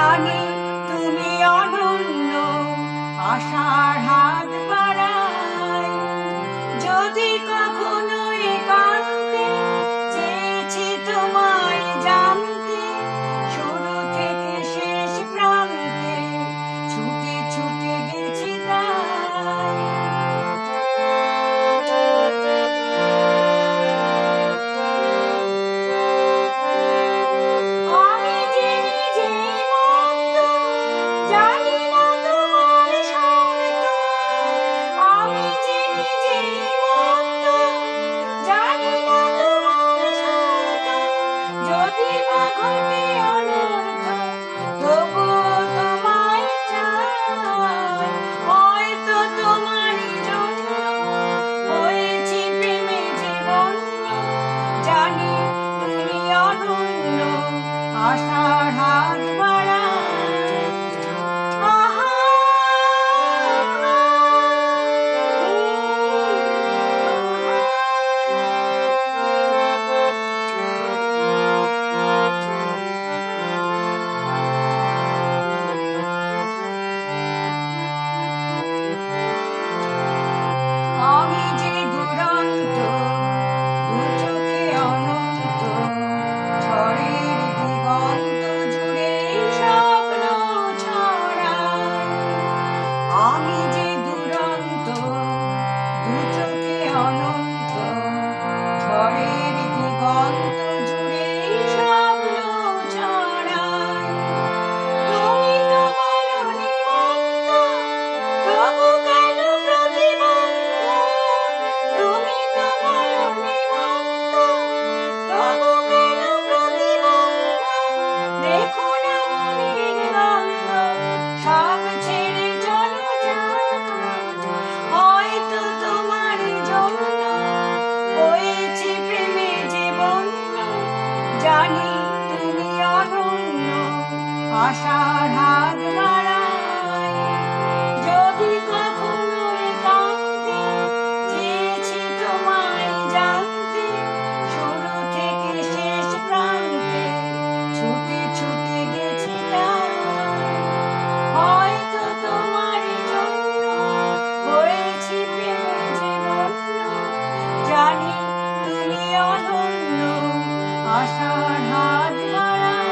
জানি তুমি অনন্য, আশার হাত বাড়াই। যদি কখনো একান্তে চেয়েছি তোমায় জানতে, শুরু থেকে শেষ প্রান্তে ছুটে ছুটে গেছি তাই। আমি যে নিজেই মত্ত, জানি না তোমার শর্ত। আমি যে নিজেই মত্ত, জানি না তোমার শর্ত। যদি বা ঘটে অনর্থ, তবুও তোমায় চাই। হয়তো তোমারই জন্য হয়েছি প্রেমে জীবন্য। জানি তুমি অনন্য, আশার হাত বাড়াই। আহা আমি যে দুরন্ত, দু চোখে অনন্ত, ঝড়ের দিগন্ত জুড়ে স্বপ্ন ছড়াই। আমি যে দুরন্ত, দু চোখে অনন্ত, ঝড়ের দিগন্ত জুড়ে স্বপ্ন ছড়াই। তুমি তো বলনি মন্দ, তবু কেন প্রতিবন্ধ? তুমি তো বলনি মন্দ, তবু কেন প্রতিবন্ধ? দেখো না মনের গন্ধ, সব ছেড়ে চলো যাই। হয়তো তোমারই জন্য হয়েছি প্রেমে জীবন্য। জানি তুমি অনন্য, আশার হাত বাড়াই। যদি কখনো একান্তে চেয়েছি তোমায় জানতে, শুরু থেকে শেষ প্রান্তে ছুটে ছুটে গেছি তাই। হয়তো তোমারই জন্য হয়েছি প্রেমে জীবন্য। জানি তুমি অনন্য, আশার হাত বাড়াই।